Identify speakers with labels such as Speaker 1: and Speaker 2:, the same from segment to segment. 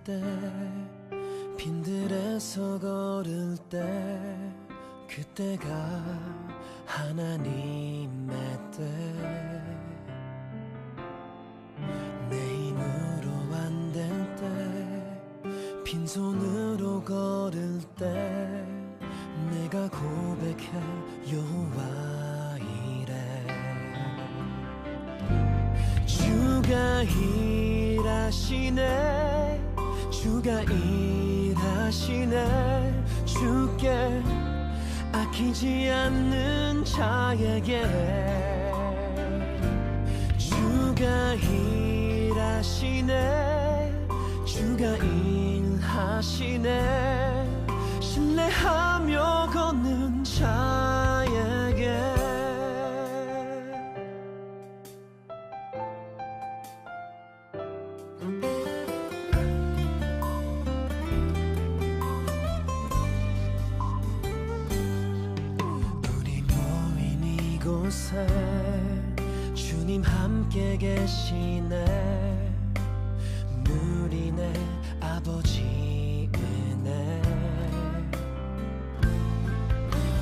Speaker 1: 때 빈들에서 걸을 때 그때가 하나님의 때 내 힘으로 안 될 때 빈손으로 걸을 때 내가 고백해 여호와 이래 주가 일하시네 주가 일하시네 주께 아끼지 않는 자에게 주가 일하시네 주가 일하시네 신뢰하며 걷는 자에게 이곳에 주님 함께 계시네 누리네 아버지 은혜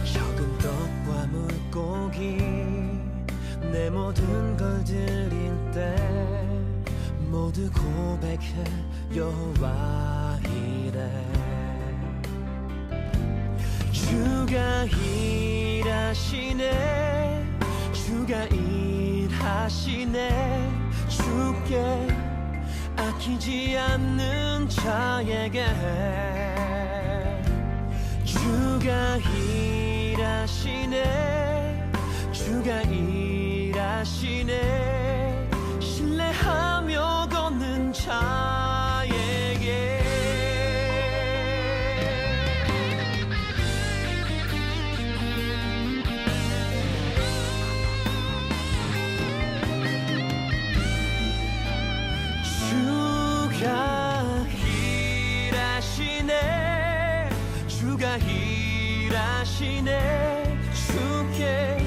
Speaker 1: 적은 떡과 물고기 내 모든 걸 드릴 때 모두 고백해 여호와 이래 주가 일하시네 주가 일하시네 주께 아끼지 않는 자에게 주가 일하시네 주가 일하시네 신뢰하며 걷는 자에게 주가 일하시네 주께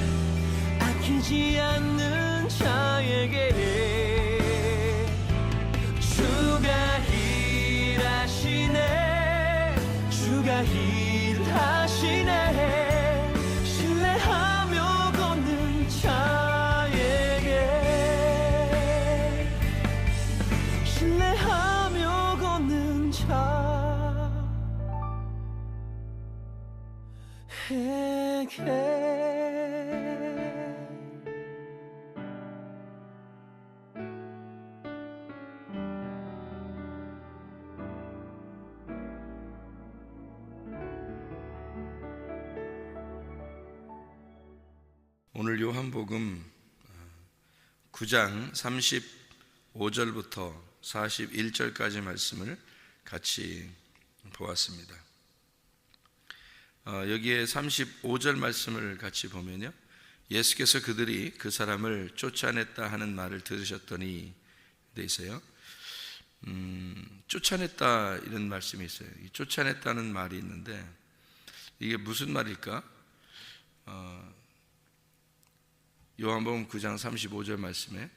Speaker 1: 아끼지 않는 자에게 주가 일하시네 주가 일하시네 신뢰하며 걷는 자에게 신뢰하며 걷는 자에게
Speaker 2: 오늘 요한복음 9장 35절부터 41절까지 말씀을 같이 보았습니다. 여기에 35절 말씀을 같이 보면요, 예수께서 그들이 그 사람을 쫓아냈다 하는 말을 들으셨더니 돼 있어요. 쫓아냈다 이런 말씀이 있어요. 이 쫓아냈다는 말이 있는데 이게 무슨 말일까? 요한복음 9장 35절 말씀에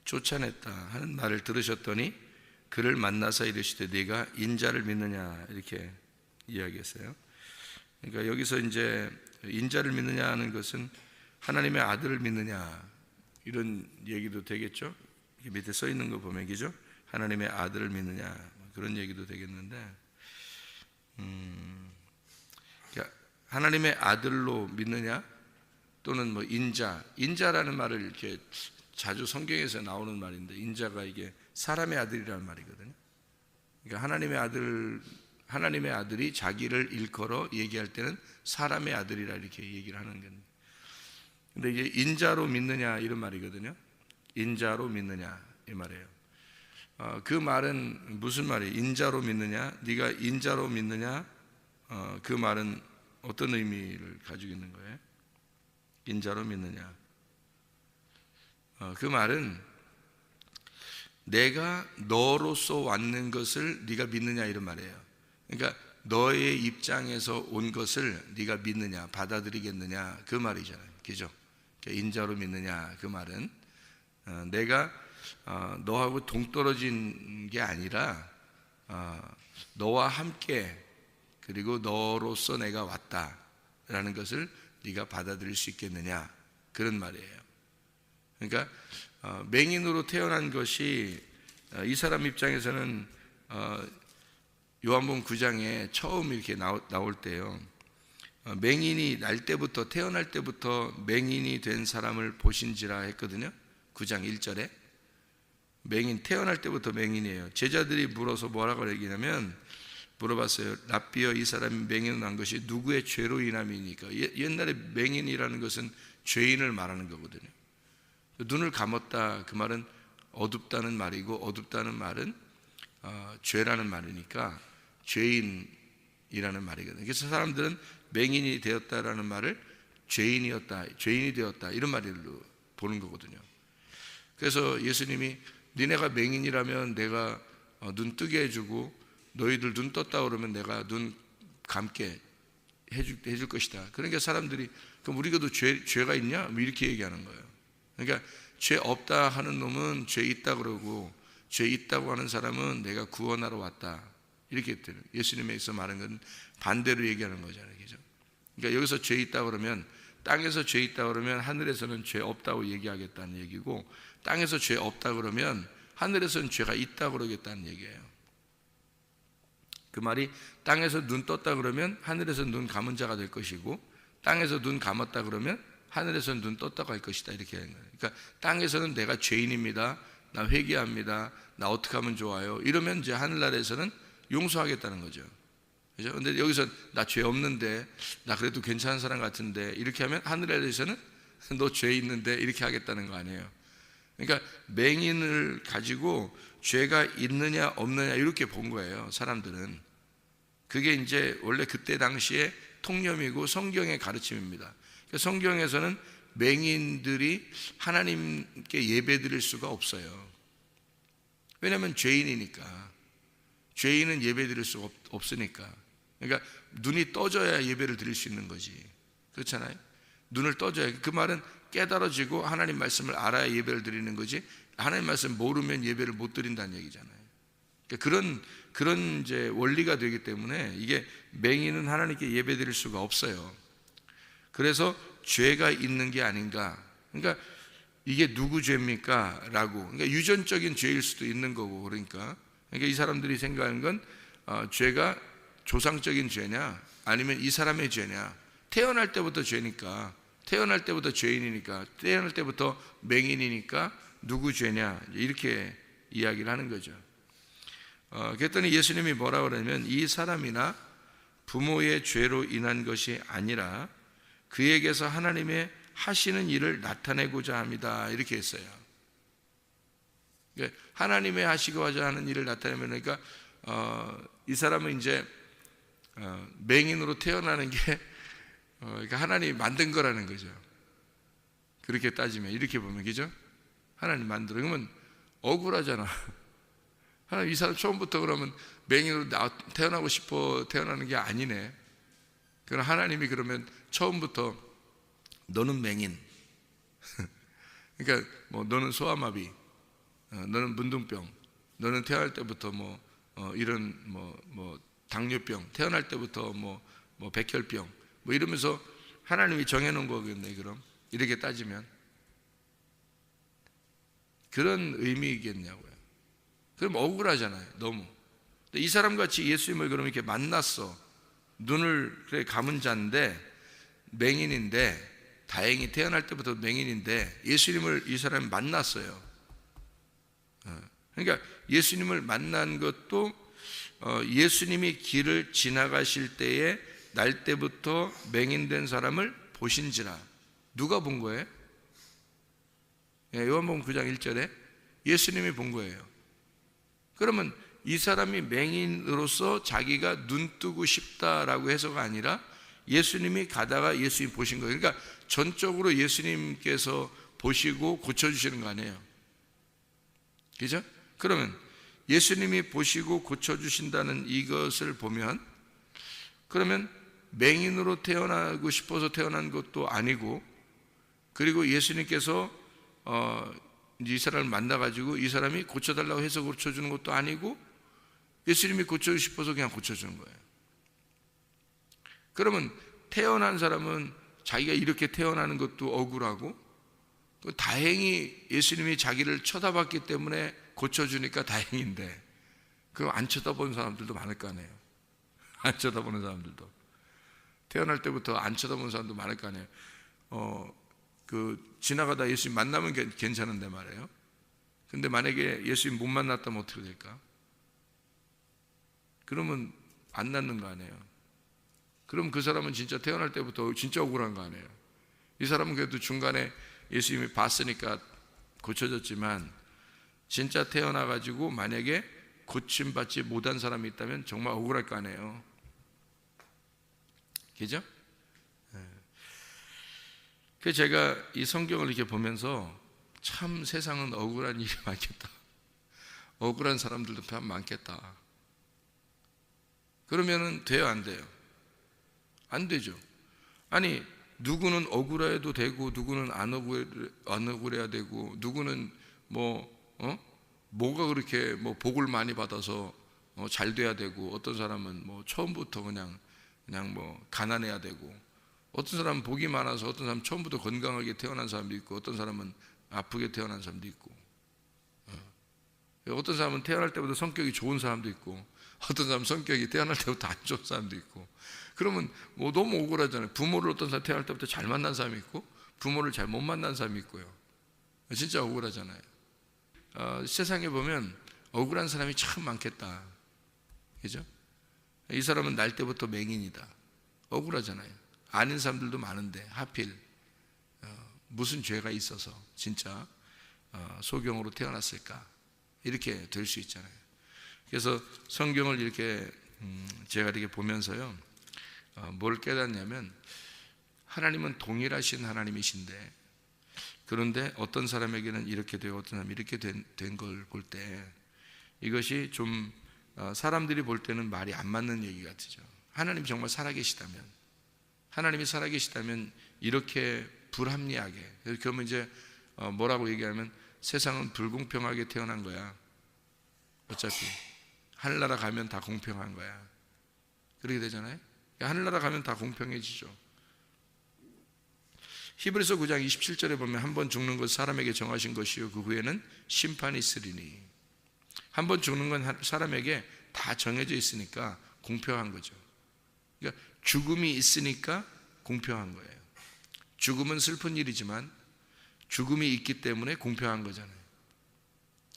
Speaker 2: 쫓아냈다 하는 말을 들으셨더니 그를 만나서 이르시되 네가 인자를 믿느냐 이렇게 이야기했어요. 그러니까 여기서 이제 인자를 믿느냐 하는 것은 하나님의 아들을 믿느냐 이런 얘기도 되겠죠. 밑에 써 있는 거 보면 그죠? 하나님의 아들을 믿느냐 그런 얘기도 되겠는데 그러니까 하나님의 아들로 믿느냐 또는 뭐 인자라는 말을 이렇게 자주 성경에서 나오는 말인데 인자가 이게 사람의 아들이라는 말이거든요. 그러니까 하나님의 아들이 자기를 일컬어 얘기할 때는 사람의 아들이라 이렇게 얘기를 하는 겁니다. 근데 이게 인자로 믿느냐 이런 말이거든요. 인자로 믿느냐 이 말이에요. 그 말은 무슨 말이에요? 인자로 믿느냐? 네가 인자로 믿느냐? 그 말은 어떤 의미를 가지고 있는 거예요? 인자로 믿느냐? 그 말은 내가 너로서 왔는 것을 네가 믿느냐 이런 말이에요. 그러니까 너의 입장에서 온 것을 네가 믿느냐 받아들이겠느냐 그 말이잖아요. 그죠? 인자로 믿느냐 그 말은 내가 너하고 동떨어진 게 아니라 너와 함께 그리고 너로서 내가 왔다라는 것을 네가 받아들일 수 있겠느냐, 그런 말이에요. 그러니까 맹인으로 태어난 것이 이 사람 입장에서는 요한복음 9장에 처음 이렇게 나올 때요, 맹인이 날 때부터, 태어날 때부터 맹인이 된 사람을 보신지라 했거든요. 9장 1절에 맹인, 태어날 때부터 맹인이에요. 제자들이 물어서 뭐라고 얘기냐면, 물어봤어요. 랍비여, 이 사람이 맹인을 난 것이 누구의 죄로 인함이니까? 옛날에 맹인이라는 것은 죄인을 말하는 거거든요. 눈을 감았다, 그 말은 어둡다는 말이고, 어둡다는 말은 죄라는 말이니까 죄인이라는 말이거든요. 그래서 사람들은 맹인이 되었다라는 말을 죄인이 되었다, 이런 말로 보는 거거든요. 그래서 예수님이 니네가 맹인이라면 내가 눈 뜨게 해주고, 너희들 눈 떴다 그러면 내가 눈 감게 해줄 것이다. 그러니까 사람들이, 그럼 우리가도 죄가 있냐? 뭐 이렇게 얘기하는 거예요. 그러니까 죄 없다 하는 놈은 죄 있다 그러고, 죄 있다고 하는 사람은 내가 구원하러 왔다, 이렇게 했대요. 예수님에서 말한 건 반대로 얘기하는 거잖아요. 그죠? 그러니까 여기서 죄 있다 그러면, 땅에서 죄 있다 그러면 하늘에서는 죄 없다고 얘기하겠다는 얘기고, 땅에서 죄 없다 그러면 하늘에서는 죄가 있다 그러겠다는 얘기예요. 그 말이, 땅에서 눈 떴다 그러면 하늘에서 눈 감은 자가 될 것이고, 땅에서 눈 감았다 그러면 하늘에서는 눈 떴다고 할 것이다, 이렇게 하는 거예요. 그러니까 땅에서는 내가 죄인입니다, 나 회개합니다, 나 어떻게 하면 좋아요, 이러면 이제 하늘나라에서는 용서하겠다는 거죠. 그죠? 근데 여기서 나 죄 없는데, 나 그래도 괜찮은 사람 같은데, 이렇게 하면 하늘나라에서는 너 죄 있는데, 이렇게 하겠다는 거 아니에요. 그러니까 맹인을 가지고 죄가 있느냐 없느냐 이렇게 본 거예요, 사람들은. 그게 이제 원래 그때 당시에 통념이고 성경의 가르침입니다. 그러니까 성경에서는 맹인들이 하나님께 예배 드릴 수가 없어요. 왜냐하면 죄인이니까. 죄인은 예배 드릴 수가 없으니까. 그러니까 눈이 떠져야 예배를 드릴 수 있는 거지. 그렇잖아요. 눈을 떠져야. 그 말은 깨달아지고 하나님 말씀을 알아야 예배를 드리는 거지, 하나님 말씀 모르면 예배를 못 드린다는 얘기잖아요. 그러니까 그런 이제 원리가 되기 때문에 이게 맹인은 하나님께 예배 드릴 수가 없어요. 그래서 죄가 있는 게 아닌가. 그러니까 이게 누구 죄입니까? 라고. 그러니까 유전적인 죄일 수도 있는 거고, 그러니까 이 사람들이 생각하는 건 죄가 조상적인 죄냐, 아니면 이 사람의 죄냐. 태어날 때부터 죄니까, 태어날 때부터 죄인이니까, 태어날 때부터 맹인이니까 누구 죄냐, 이렇게 이야기를 하는 거죠. 그랬더니 예수님이 뭐라고 그러냐면, 이 사람이나 부모의 죄로 인한 것이 아니라 그에게서 하나님의 하시는 일을 나타내고자 합니다, 이렇게 했어요. 그러니까 하나님의 하시고자 하는 일을 나타내면, 그러니까 이 사람은 이제 맹인으로 태어나는 게 그러니까 하나님이 만든 거라는 거죠. 그렇게 따지면, 이렇게 보면, 그죠? 하나님 만들어. 그러면 억울하잖아. 하나님, 이 사람 처음부터 그러면 맹인으로 태어나고 싶어 태어나는 게 아니네. 그럼 하나님이 그러면 처음부터 너는 맹인, 그러니까 뭐 너는 소아마비, 너는 문둥병, 너는 태어날 때부터 이런 당뇨병, 태어날 때부터 뭐 백혈병, 뭐 이러면서 하나님이 정해놓은 거겠네. 그럼 이렇게 따지면 그런 의미겠냐고요. 그럼 억울하잖아요, 너무. 근데 이 사람같이 예수님을 그럼 이렇게 만났어. 눈을 그래 감은 자인데, 맹인인데, 다행히 태어날 때부터 맹인인데 예수님을 이 사람이 만났어요. 그러니까 예수님을 만난 것도 예수님이 길을 지나가실 때에 날 때부터 맹인된 사람을 보신지라. 누가 본 거예요? 요한복음 9장 1절에 예수님이 본 거예요. 그러면 이 사람이 맹인으로서 자기가 눈 뜨고 싶다라고 해서가 아니라 예수님이 가다가 예수님 보신 거예요. 그러니까 전적으로 예수님께서 보시고 고쳐주시는 거 아니에요. 그죠? 그러면 예수님이 보시고 고쳐주신다는 이것을 보면, 그러면 맹인으로 태어나고 싶어서 태어난 것도 아니고, 그리고 예수님께서 이 사람을 만나가지고 이 사람이 고쳐달라고 해서 고쳐주는 것도 아니고, 예수님이 고쳐주고 싶어서 그냥 고쳐주는 거예요. 그러면 태어난 사람은 자기가 이렇게 태어나는 것도 억울하고, 다행히 예수님이 자기를 쳐다봤기 때문에 고쳐주니까 다행인데, 그거 안 쳐다보는 사람들도 많을 거 아니에요. 안 쳐다보는 사람들도, 태어날 때부터 안 쳐다보는 사람도 많을 거 아니에요. 지나가다 예수님 만나면 괜찮은데 말이에요. 근데 만약에 예수님 못 만났다면 어떻게 될까? 그러면 안 낫는 거 아니에요. 그럼 그 사람은 진짜 태어날 때부터 진짜 억울한 거 아니에요. 이 사람은 그래도 중간에 예수님이 봤으니까 고쳐졌지만, 진짜 태어나가지고 만약에 고침받지 못한 사람이 있다면 정말 억울할 거 아니에요. 그죠? 그래서 제가 이 성경을 이렇게 보면서 참 세상은 억울한 일이 많겠다. 억울한 사람들도 참 많겠다. 그러면은 돼요, 안 돼요? 안 되죠. 아니, 누구는 억울해도 되고, 누구는 안 억울해야 되고, 누구는 뭐가 그렇게 복을 많이 받아서 잘 돼야 되고, 어떤 사람은 처음부터 그냥 가난해야 되고, 어떤 사람은 복이 많아서 어떤 사람은 처음부터 건강하게 태어난 사람도 있고, 어떤 사람은 아프게 태어난 사람도 있고, 어떤 사람은 태어날 때부터 성격이 좋은 사람도 있고, 어떤 사람은 성격이 태어날 때부터 안 좋은 사람도 있고. 그러면 너무 억울하잖아요. 부모를 어떤 사람 태어날 때부터 잘 만난 사람이 있고, 부모를 잘 못 만난 사람이 있고요. 진짜 억울하잖아요. 세상에 보면 억울한 사람이 참 많겠다. 그죠? 이 사람은 날 때부터 맹인이다. 억울하잖아요. 아는 사람들도 많은데 하필 무슨 죄가 있어서 진짜 소경으로 태어났을까, 이렇게 될 수 있잖아요. 그래서 성경을 이렇게 제가 이렇게 보면서요, 뭘 깨닫냐면, 하나님은 동일하신 하나님이신데, 그런데 어떤 사람에게는 이렇게 되고 어떤 사람이 이렇게 된 걸 볼 때, 이것이 좀 사람들이 볼 때는 말이 안 맞는 얘기 같죠. 하나님이 정말 살아계시다면, 하나님이 살아계시다면 이렇게 불합리하게, 그러면 이제 뭐라고 얘기하면, 세상은 불공평하게 태어난 거야. 어차피 하늘나라 가면 다 공평한 거야. 그렇게 되잖아요. 하늘나라 가면 다 공평해지죠. 히브리서 9장 27절에 보면, 한 번 죽는 것 사람에게 정하신 것이요 그 후에는 심판이 있으리니. 한 번 죽는 건 사람에게 다 정해져 있으니까 공평한 거죠. 그러니까 죽음이 있으니까 공평한 거예요. 죽음은 슬픈 일이지만 죽음이 있기 때문에 공평한 거잖아요.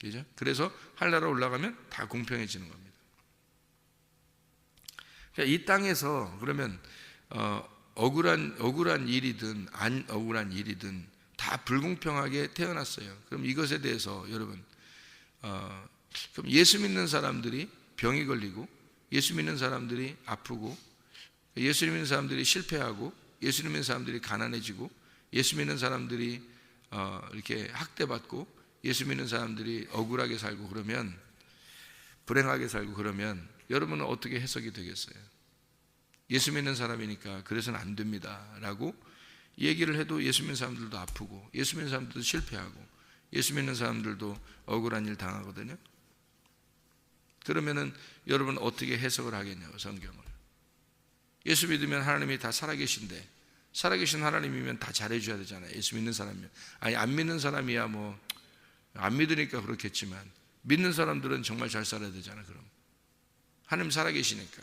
Speaker 2: 그죠? 그래서 하늘나라 올라가면 다 공평해지는 겁니다. 그러니까 이 땅에서 그러면 억울한 일이든 안 억울한 일이든 다 불공평하게 태어났어요. 그럼 이것에 대해서 여러분, 그럼 예수 믿는 사람들이 병이 걸리고, 예수 믿는 사람들이 아프고, 예수 믿는 사람들이 실패하고, 예수 믿는 사람들이 가난해지고, 예수 믿는 사람들이 이렇게 학대받고, 예수 믿는 사람들이 억울하게 살고, 그러면 불행하게 살고, 그러면 여러분은 어떻게 해석이 되겠어요? 예수 믿는 사람이니까 그래서는 안 됩니다 라고 얘기를 해도 예수 믿는 사람들도 아프고, 예수 믿는 사람들도 실패하고, 예수 믿는 사람들도 억울한 일 당하거든요. 그러면은 여러분 어떻게 해석을 하겠냐고, 성경을. 예수 믿으면 하나님이 다 살아계신데, 살아계신 하나님이면 다 잘해줘야 되잖아요. 예수 믿는 사람이면. 아니, 안 믿는 사람이야 안 믿으니까 그렇겠지만, 믿는 사람들은 정말 잘 살아야 되잖아요. 그럼 하나님 살아계시니까.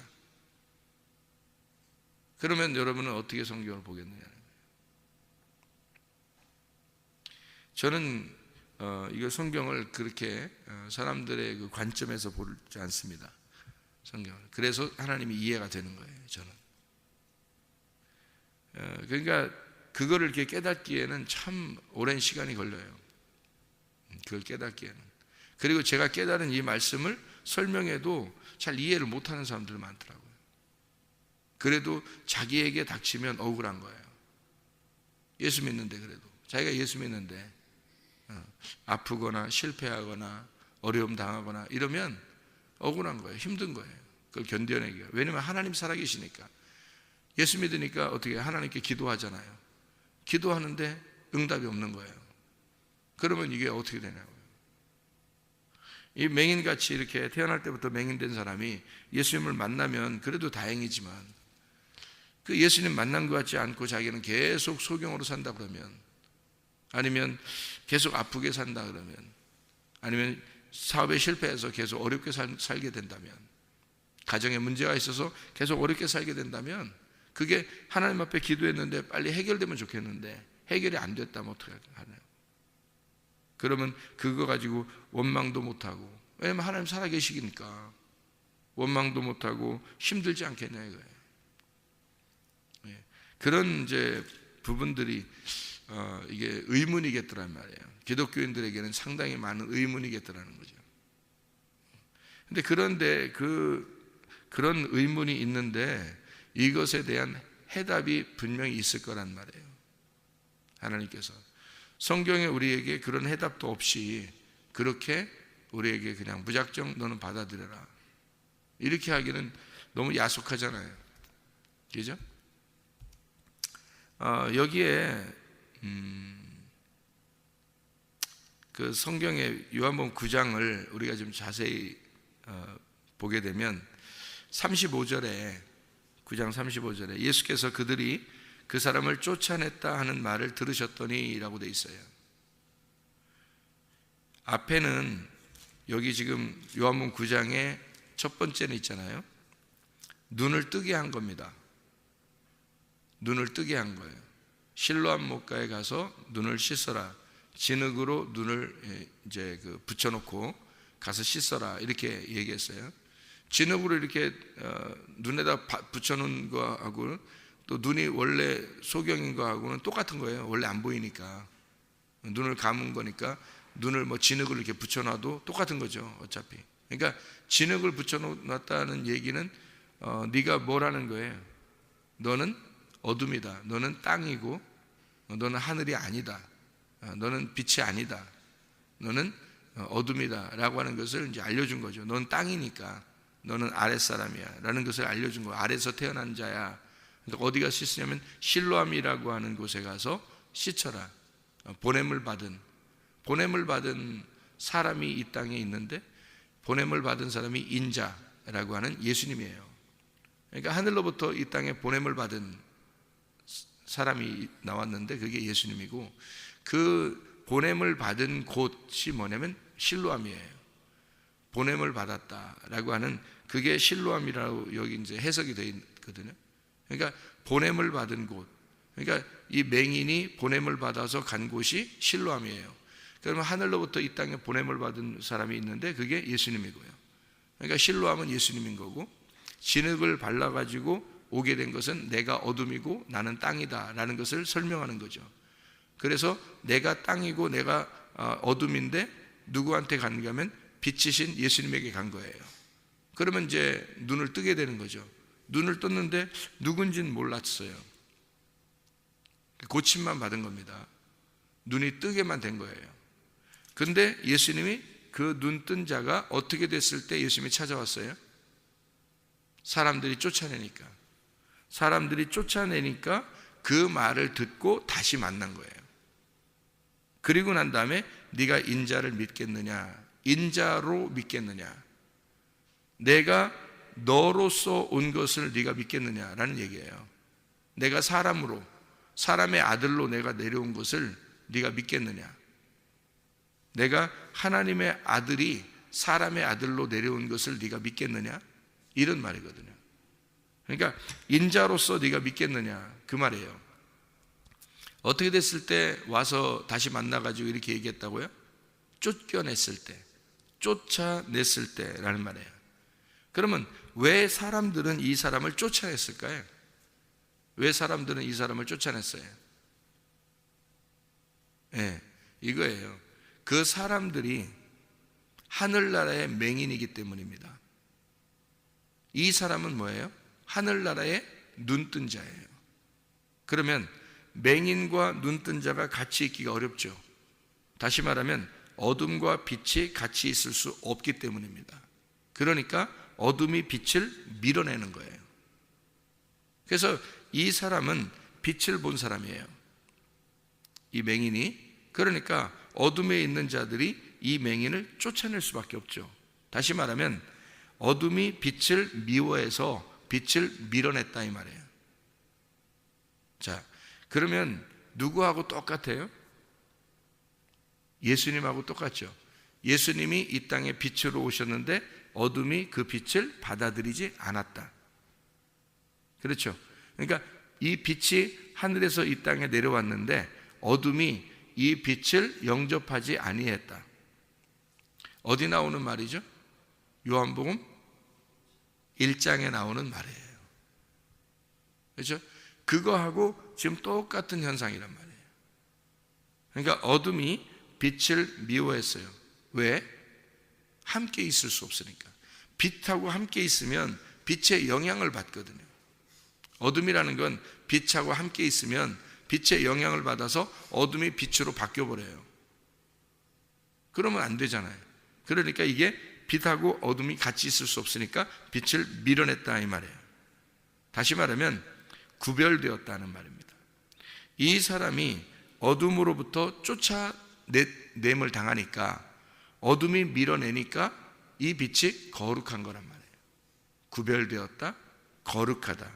Speaker 2: 그러면 여러분은 어떻게 성경을 보겠느냐는 거예요. 저는 이거 성경을 그렇게 사람들의 그 관점에서 보지 않습니다. 성경을. 그래서 하나님이 이해가 되는 거예요, 저는. 그러니까 그거를 이렇게 깨닫기에는 참 오랜 시간이 걸려요. 그걸 깨닫기에는. 그리고 제가 깨달은 이 말씀을 설명해도 잘 이해를 못하는 사람들이 많더라고요. 그래도 자기에게 닥치면 억울한 거예요. 예수 믿는데, 그래도 자기가 예수 믿는데 아프거나 실패하거나 어려움 당하거나 이러면 억울한 거예요. 힘든 거예요. 그걸 견뎌내기가. 왜냐하면 하나님 살아계시니까. 예수 믿으니까 어떻게 하나님께 기도하잖아요. 기도하는데 응답이 없는 거예요. 그러면 이게 어떻게 되냐고요. 이 맹인같이 이렇게 태어날 때부터 맹인된 사람이 예수님을 만나면 그래도 다행이지만, 그 예수님 만난 것 같지 않고 자기는 계속 소경으로 산다 그러면, 아니면 계속 아프게 산다 그러면, 아니면 사업에 실패해서 계속 어렵게 살게 된다면, 가정에 문제가 있어서 계속 어렵게 살게 된다면, 그게 하나님 앞에 기도했는데 빨리 해결되면 좋겠는데 해결이 안 됐다면 어떻게 하나요? 그러면 그거 가지고 원망도 못하고, 왜냐면 하나님 살아계시니까 원망도 못하고 힘들지 않겠냐 이거예요. 그런 이제 부분들이 이게 의문이겠더란 말이에요. 기독교인들에게는 상당히 많은 의문이겠더라는 거죠. 그런데 그런 의문이 있는데 이것에 대한 해답이 분명히 있을 거란 말이에요. 하나님께서 성경에 우리에게 그런 해답도 없이 그렇게 우리에게 그냥 무작정 너는 받아들여라 이렇게 하기는 너무 야속하잖아요. 그죠? 여기에 그 성경의 요한복음 9장을 우리가 좀 자세히 보게 되면 35절에 9장 35절에 예수께서 그들이 그 사람을 쫓아냈다 하는 말을 들으셨더니 라고 돼 있어요. 앞에는 여기 지금 요한복음 9장의 첫 번째는 있잖아요. 눈을 뜨게 한 겁니다. 눈을 뜨게 한 거예요. 실로암 못가에 가서 눈을 씻어라. 진흙으로 눈을 이제 붙여놓고 가서 씻어라 이렇게 얘기했어요. 진흙으로 이렇게 눈에다 붙여놓은 거하고 또 눈이 원래 소경인 거하고는 똑같은 거예요. 원래 안 보이니까 눈을 감은 거니까 눈을 뭐 진흙을 이렇게 붙여놔도 똑같은 거죠. 어차피. 그러니까 진흙을 붙여놨다는 얘기는 네가 뭐라는 거예요? 너는 어둠이다. 너는 땅이고 너는 하늘이 아니다. 너는 빛이 아니다. 너는 어둠이다 라고 하는 것을 이제 알려준 거죠. 넌 땅이니까 너는 아랫사람이야 라는 것을 알려준 거예요. 아래에서 태어난 자야. 그러니까 어디가 씻으냐면 실로암이라고 하는 곳에 가서 씻어라. 보냄을 받은 사람이 이 땅에 있는데 보냄을 받은 사람이 인자라고 하는 예수님이에요. 그러니까 하늘로부터 이 땅에 보냄을 받은 사람이 나왔는데 그게 예수님이고, 그 보냄을 받은 곳이 뭐냐면 실로암이에요. 보냄을 받았다라고 하는 그게 실로암이라고 여기 이제 해석이 되어 있거든요. 그러니까 보냄을 받은 곳. 그러니까 이 맹인이 보냄을 받아서 간 곳이 실로암이에요. 그러면 하늘로부터 이 땅에 보냄을 받은 사람이 있는데 그게 예수님이고요. 그러니까 실로암은 예수님인 거고, 진흙을 발라가지고 오게 된 것은 내가 어둠이고 나는 땅이다 라는 것을 설명하는 거죠. 그래서 내가 땅이고 내가 어둠인데 누구한테 갔는가 하면 빛이신 예수님에게 간 거예요. 그러면 이제 눈을 뜨게 되는 거죠. 눈을 떴는데 누군지는 몰랐어요. 고침만 받은 겁니다. 눈이 뜨게만 된 거예요. 근데 예수님이 그 눈 뜬 자가 어떻게 됐을 때 예수님이 찾아왔어요? 사람들이 쫓아내니까 그 말을 듣고 다시 만난 거예요. 그리고 난 다음에 네가 인자를 믿겠느냐, 인자로 믿겠느냐, 내가 너로서 온 것을 네가 믿겠느냐라는 얘기예요. 내가 사람의 아들로 내가 내려온 것을 네가 믿겠느냐, 내가 하나님의 아들이 사람의 아들로 내려온 것을 네가 믿겠느냐, 이런 말이거든요. 그러니까 인자로서 네가 믿겠느냐 그 말이에요. 어떻게 됐을 때 와서 다시 만나가지고 이렇게 얘기했다고요? 쫓겨냈을 때라는 말이에요. 그러면 왜 사람들은 이 사람을 쫓아냈을까요? 왜 사람들은 이 사람을 쫓아냈어요? 네, 이거예요. 그 사람들이 하늘나라의 맹인이기 때문입니다. 이 사람은 뭐예요? 하늘나라의 눈뜬 자예요. 그러면 맹인과 눈뜬 자가 같이 있기가 어렵죠. 다시 말하면 어둠과 빛이 같이 있을 수 없기 때문입니다. 그러니까 어둠이 빛을 밀어내는 거예요. 그래서 이 사람은 빛을 본 사람이에요. 이 맹인이. 그러니까 어둠에 있는 자들이 이 맹인을 쫓아낼 수밖에 없죠. 다시 말하면 어둠이 빛을 미워해서 빛을 밀어냈다 이 말이에요. 자, 그러면 누구하고 똑같아요? 예수님하고 똑같죠. 예수님이 이 땅에 빛으로 오셨는데 어둠이 그 빛을 받아들이지 않았다. 그렇죠. 그러니까 이 빛이 하늘에서 이 땅에 내려왔는데 어둠이 이 빛을 영접하지 아니했다. 어디 나오는 말이죠? 요한복음 1장에 나오는 말이에요. 그렇죠? 그거하고 지금 똑같은 현상이란 말이에요. 그러니까 어둠이 빛을 미워했어요. 왜? 함께 있을 수 없으니까. 빛하고 함께 있으면 빛의 영향을 받거든요. 어둠이라는 건 빛하고 함께 있으면 빛의 영향을 받아서 어둠이 빛으로 바뀌어버려요. 그러면 안 되잖아요. 그러니까 이게 빛하고 어둠이 같이 있을 수 없으니까 빛을 밀어냈다 이 말이에요. 다시 말하면 구별되었다는 말입니다. 이 사람이 어둠으로부터 쫓아냄을 당하니까 어둠이 밀어내니까 이 빛이 거룩한 거란 말이에요. 구별되었다, 거룩하다.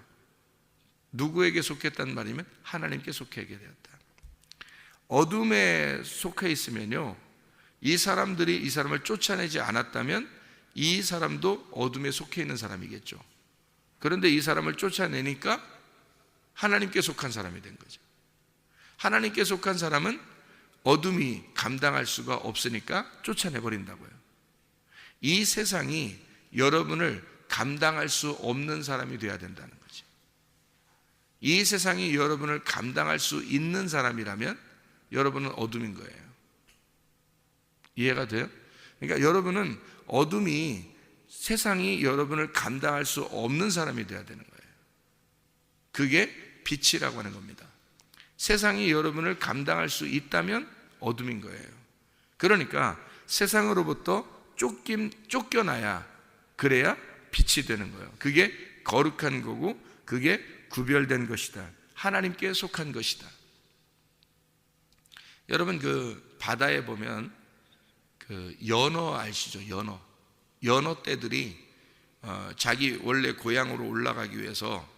Speaker 2: 누구에게 속했단 말이면 하나님께 속하게 되었다. 어둠에 속해 있으면요, 이 사람들이 이 사람을 쫓아내지 않았다면 이 사람도 어둠에 속해 있는 사람이겠죠. 그런데 이 사람을 쫓아내니까 하나님께 속한 사람이 된 거죠. 하나님께 속한 사람은 어둠이 감당할 수가 없으니까 쫓아내버린다고요. 이 세상이 여러분을 감당할 수 없는 사람이 되어야 된다는 거지. 이 세상이 여러분을 감당할 수 있는 사람이라면 여러분은 어둠인 거예요. 이해가 돼요? 그러니까 여러분은 어둠이 세상이 여러분을 감당할 수 없는 사람이 되어야 되는 거예요. 그게 빛이라고 하는 겁니다. 세상이 여러분을 감당할 수 있다면 어둠인 거예요. 그러니까 세상으로부터 쫓겨나야, 그래야 빛이 되는 거예요. 그게 거룩한 거고 그게 구별된 것이다. 하나님께 속한 것이다. 여러분 그 바다에 보면 그 연어 아시죠? 연어 떼들이 자기 원래 고향으로 올라가기 위해서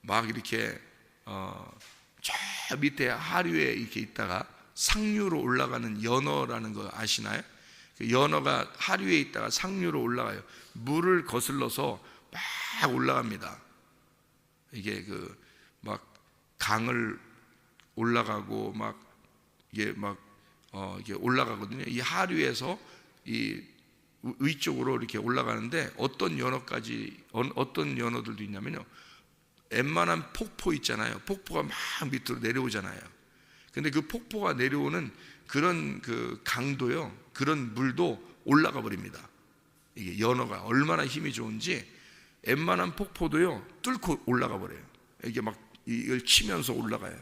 Speaker 2: 막 이렇게 저 밑에 하류에 이렇게 있다가 상류로 올라가는 연어라는 거 아시나요? 그 연어가 하류에 있다가 상류로 올라가요. 물을 거슬러서 막 올라갑니다. 이게 그 막 강을 올라가고 막 이게 이게 올라가거든요. 이 하류에서 이 위쪽으로 이렇게 올라가는데 어떤 연어들도 있냐면요, 웬만한 폭포 있잖아요. 폭포가 막 밑으로 내려오잖아요. 근데 그 폭포가 내려오는 그런 그 강도요, 그런 물도 올라가 버립니다. 이게 연어가 얼마나 힘이 좋은지 웬만한 폭포도요 뚫고 올라가 버려요. 이게 막 이걸 치면서 올라가요.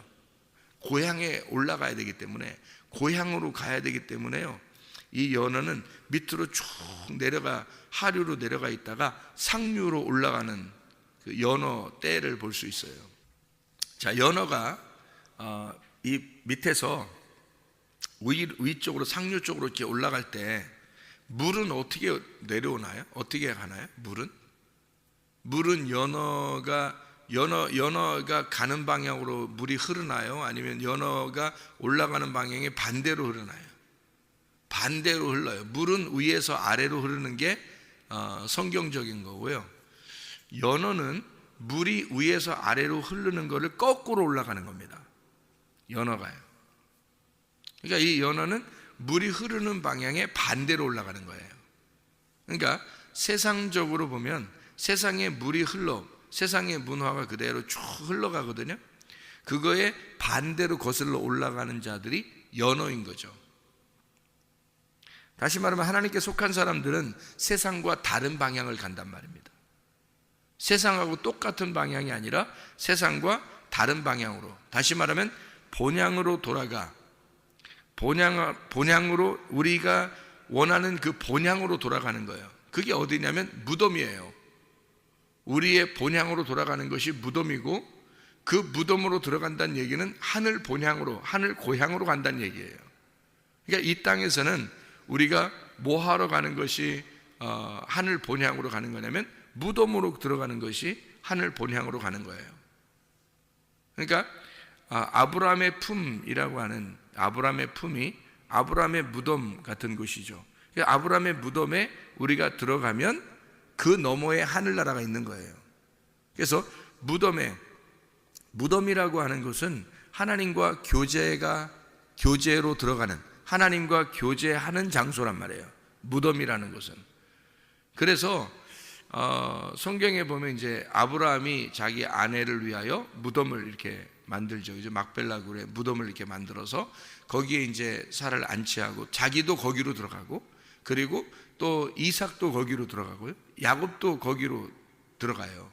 Speaker 2: 고향에 올라가야 되기 때문에, 고향으로 가야 되기 때문에요, 이 연어는 밑으로 쭉 내려가, 하류로 내려가 있다가 상류로 올라가는 그 연어 떼를 볼 수 있어요. 자, 연어가 이 밑에서 위쪽으로 상류 쪽으로 이렇게 올라갈 때 물은 어떻게 내려오나요? 어떻게 가나요? 물은 연어가 가는 방향으로 물이 흐르나요? 아니면 연어가 올라가는 방향에 반대로 흐르나요? 반대로 흘러요. 물은 위에서 아래로 흐르는 게 성경적인 거고요. 연어는 물이 위에서 아래로 흐르는 것을 거꾸로 올라가는 겁니다. 연어가요. 그러니까 이 연어는 물이 흐르는 방향에 반대로 올라가는 거예요. 그러니까 세상적으로 보면 세상에 물이 세상의 문화가 그대로 쭉 흘러가거든요. 그거에 반대로 거슬러 올라가는 자들이 연어인 거죠. 다시 말하면 하나님께 속한 사람들은 세상과 다른 방향을 간단 말입니다. 세상하고 똑같은 방향이 아니라 세상과 다른 방향으로, 다시 말하면 본향으로 돌아가, 본향으로, 우리가 원하는 그 본향으로 돌아가는 거예요. 그게 어디냐면 무덤이에요. 우리의 본향으로 돌아가는 것이 무덤이고, 그 무덤으로 들어간다는 얘기는 하늘 본향으로, 하늘 고향으로 간다는 얘기예요. 그러니까 이 땅에서는 우리가 뭐 하러 가는 것이 하늘 본향으로 가는 거냐면 무덤으로 들어가는 것이 하늘 본향으로 가는 거예요. 그러니까 아브라함의 품이라고 하는 아브라함의 품이 아브라함의 무덤 같은 곳이죠. 아브라함의 무덤에 우리가 들어가면 그 너머에 하늘나라가 있는 거예요. 그래서 무덤이라고 하는 것은 하나님과 교제로 들어가는, 하나님과 교제하는 장소란 말이에요. 무덤이라는 것은. 그래서 성경에 보면 이제 아브라함이 자기 아내를 위하여 무덤을 이렇게 만들죠. 이제 막벨라 굴에 무덤을 이렇게 만들어서 거기에 이제 살을 안치하고 자기도 거기로 들어가고, 그리고 또 이삭도 거기로 들어가고요. 야곱도 거기로 들어가요.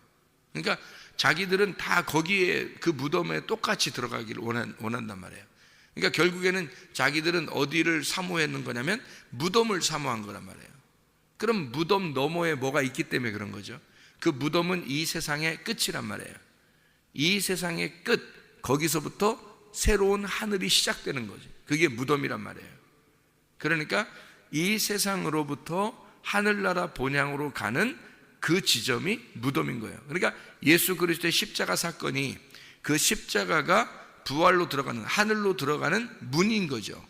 Speaker 2: 그러니까 자기들은 다 거기에 그 무덤에 똑같이 들어가기를 원한단 말이에요. 그러니까 결국에는 자기들은 어디를 사모했는 거냐면 무덤을 사모한 거란 말이에요. 그럼 무덤 너머에 뭐가 있기 때문에 그런 거죠. 그 무덤은 이 세상의 끝이란 말이에요. 이 세상의 끝, 거기서부터 새로운 하늘이 시작되는 거지. 그게 무덤이란 말이에요. 그러니까 이 세상으로부터 하늘나라 본향으로 가는 그 지점이 무덤인 거예요. 그러니까 예수 그리스도의 십자가 사건이 그 십자가가 부활로 들어가는, 하늘로 들어가는 문인 거죠.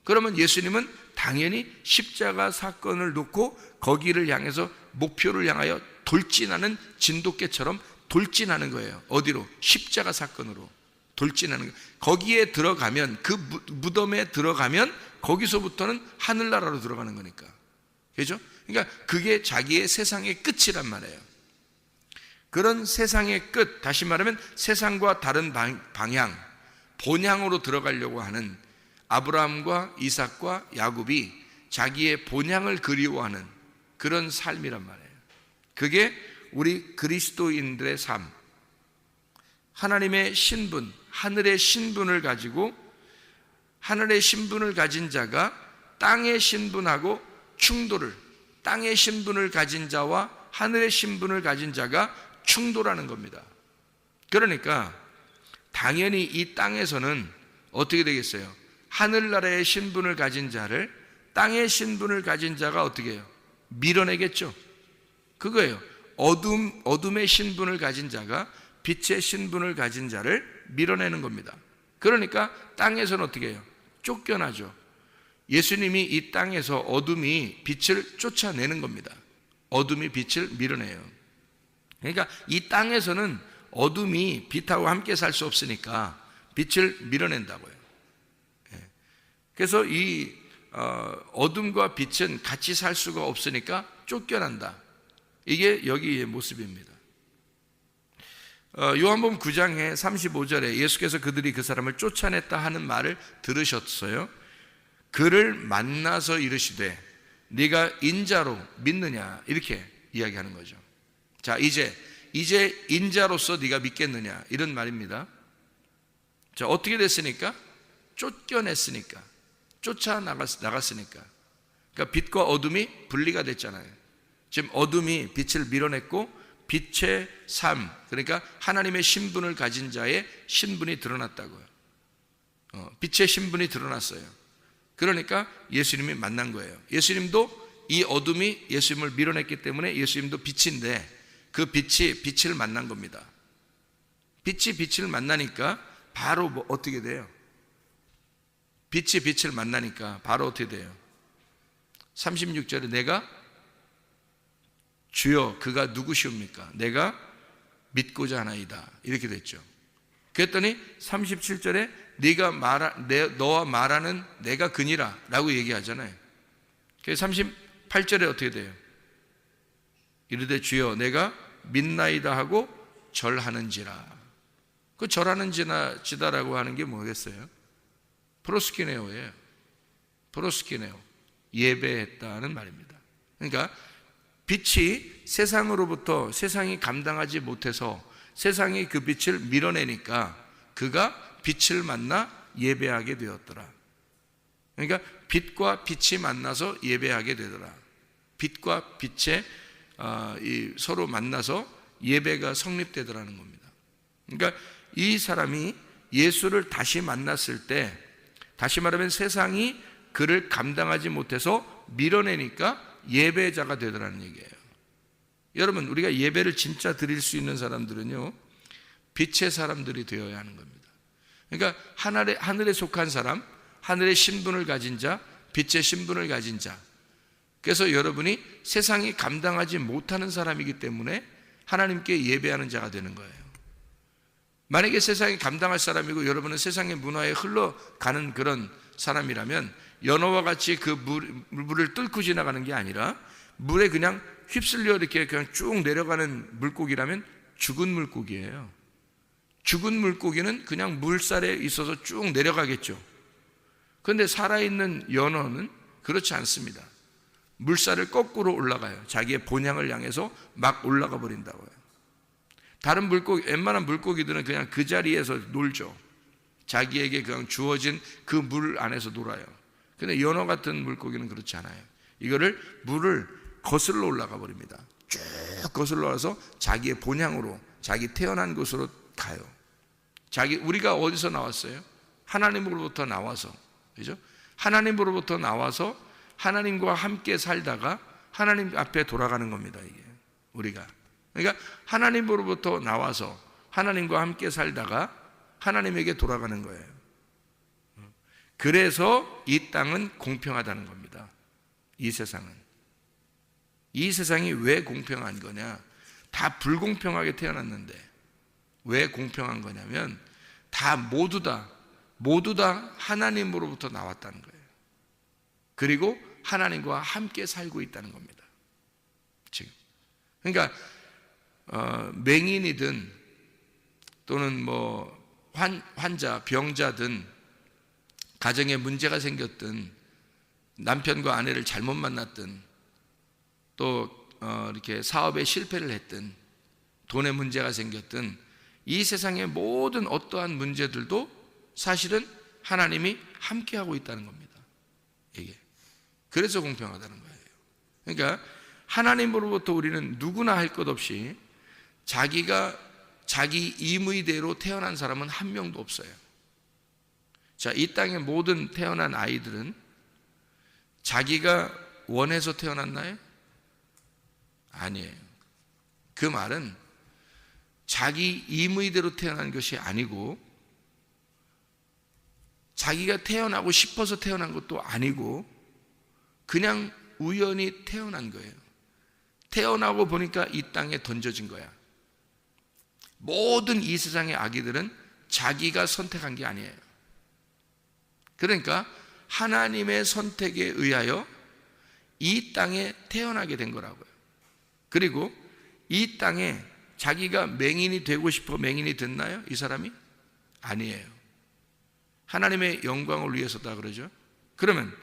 Speaker 2: 그러면 예수님은 당연히 십자가 사건을 놓고 거기를 향해서 목표를 향하여 돌진하는 진돗개처럼 돌진하는 거예요. 어디로? 십자가 사건으로 돌진하는 거예요. 거기에 들어가면, 그 무덤에 들어가면 거기서부터는 하늘나라로 들어가는 거니까. 그죠? 그러니까 그게 자기의 세상의 끝이란 말이에요. 그런 세상의 끝, 다시 말하면 세상과 다른 방향, 본향으로 들어가려고 하는 아브라함과 이삭과 야곱이 자기의 본향을 그리워하는 그런 삶이란 말이에요. 그게 우리 그리스도인들의 삶, 하나님의 신분, 하늘의 신분을 가지고, 하늘의 신분을 가진 자가 땅의 신분하고 충돌을, 땅의 신분을 가진 자와 하늘의 신분을 가진 자가 충돌하는 겁니다. 그러니까 당연히 이 땅에서는 어떻게 되겠어요? 하늘나라의 신분을 가진 자를 땅의 신분을 가진 자가 어떻게 해요? 밀어내겠죠. 그거예요. 어둠의 신분을 가진 자가 빛의 신분을 가진 자를 밀어내는 겁니다. 그러니까 땅에서는 어떻게 해요? 쫓겨나죠. 예수님이 이 땅에서 어둠이 빛을 쫓아내는 겁니다. 어둠이 빛을 밀어내요. 그러니까 이 땅에서는 어둠이 빛하고 함께 살 수 없으니까 빛을 밀어낸다고요. 그래서 이 어둠과 빛은 같이 살 수가 없으니까 쫓겨난다. 이게 여기의 모습입니다. 요한복음 9장의 35절에 예수께서 그들이 그 사람을 쫓아냈다 하는 말을 들으셨어요. 그를 만나서 이르시되 네가 인자로 믿느냐, 이렇게 이야기하는 거죠. 자, 이제 인자로서 네가 믿겠느냐, 이런 말입니다. 자, 어떻게 됐으니까? 쫓겨냈으니까, 쫓아나갔으니까. 그러니까 빛과 어둠이 분리가 됐잖아요. 지금 어둠이 빛을 밀어냈고 빛의 삶, 그러니까 하나님의 신분을 가진 자의 신분이 드러났다고요. 빛의 신분이 드러났어요. 그러니까 예수님이 만난 거예요. 예수님도 이 어둠이 예수님을 밀어냈기 때문에 예수님도 빛인데 그 빛이 빛을 만난 겁니다. 빛이 빛을 만나니까 바로 어떻게 돼요? 빛이 빛을 만나니까 바로 어떻게 돼요? 36절에 내가 주여 그가 누구시옵니까? 내가 믿고자 하나이다, 이렇게 됐죠. 그랬더니 37절에 너와 말하는 내가 그니라 라고 얘기하잖아요. 38절에 어떻게 돼요? 이르되 주여 내가 믿나이다 하고 절하는지라. 그 절하는지다라고 하는 게 뭐겠어요? 프로스키네오예요. 프로스키네오, 예배했다는 말입니다. 그러니까 빛이 세상으로부터, 세상이 감당하지 못해서 세상이 그 빛을 밀어내니까 그가 빛을 만나 예배하게 되었더라. 그러니까 빛과 빛이 만나서 예배하게 되더라. 빛과 빛의 서로 만나서 예배가 성립되더라는 겁니다. 그러니까 이 사람이 예수를 다시 만났을 때, 다시 말하면 세상이 그를 감당하지 못해서 밀어내니까 예배자가 되더라는 얘기예요. 여러분, 우리가 예배를 진짜 드릴 수 있는 사람들은요, 빛의 사람들이 되어야 하는 겁니다. 그러니까 하늘에 속한 사람, 하늘의 신분을 가진 자, 빛의 신분을 가진 자. 그래서 여러분이 세상이 감당하지 못하는 사람이기 때문에 하나님께 예배하는 자가 되는 거예요. 만약에 세상이 감당할 사람이고 여러분은 세상의 문화에 흘러가는 그런 사람이라면 연어와 같이 그 물을 뚫고 지나가는 게 아니라 물에 그냥 휩쓸려 이렇게 그냥 쭉 내려가는 물고기라면 죽은 물고기예요. 죽은 물고기는 그냥 물살에 있어서 쭉 내려가겠죠. 그런데 살아있는 연어는 그렇지 않습니다. 물살을 거꾸로 올라가요. 자기의 본향을 향해서 막 올라가 버린다고요. 다른 물고기, 웬만한 물고기들은 그냥 그 자리에서 놀죠. 자기에게 그냥 주어진 그 물 안에서 놀아요. 근데 연어 같은 물고기는 그렇지 않아요. 이거를 물을 거슬러 올라가 버립니다. 쭉 거슬러 와서 자기의 본향으로, 자기 태어난 곳으로 가요. 우리가 어디서 나왔어요? 하나님으로부터 나와서, 그죠? 하나님으로부터 나와서 하나님과 함께 살다가 하나님 앞에 돌아가는 겁니다. 이게 우리가. 그러니까 하나님으로부터 나와서 하나님과 함께 살다가 하나님에게 돌아가는 거예요. 그래서 이 땅은 공평하다는 겁니다. 이 세상은. 이 세상이 왜 공평한 거냐? 다 불공평하게 태어났는데 왜 공평한 거냐면 모두 다 하나님으로부터 나왔다는 거예요. 그리고 하나님과 함께 살고 있다는 겁니다. 지금. 그러니까 맹인이든 또는 환자, 병자든 가정에 문제가 생겼든 남편과 아내를 잘못 만났든 또 이렇게 사업에 실패를 했든 돈에 문제가 생겼든 이 세상의 모든 어떠한 문제들도 사실은 하나님이 함께하고 있다는 겁니다. 이게. 그래서 공평하다는 거예요. 그러니까 하나님으로부터 우리는 누구나 할 것 없이 자기 임의대로 태어난 사람은 한 명도 없어요. 자, 이 땅의 모든 태어난 아이들은 자기가 원해서 태어났나요? 아니에요. 그 말은 자기 임의대로 태어난 것이 아니고 자기가 태어나고 싶어서 태어난 것도 아니고 그냥 우연히 태어난 거예요. 태어나고 보니까 이 땅에 던져진 거야. 모든 이 세상의 아기들은 자기가 선택한 게 아니에요. 그러니까 하나님의 선택에 의하여 이 땅에 태어나게 된 거라고요. 그리고 이 땅에 자기가 맹인이 되고 싶어 맹인이 됐나요? 이 사람이? 아니에요. 하나님의 영광을 위해서다 그러죠. 그러면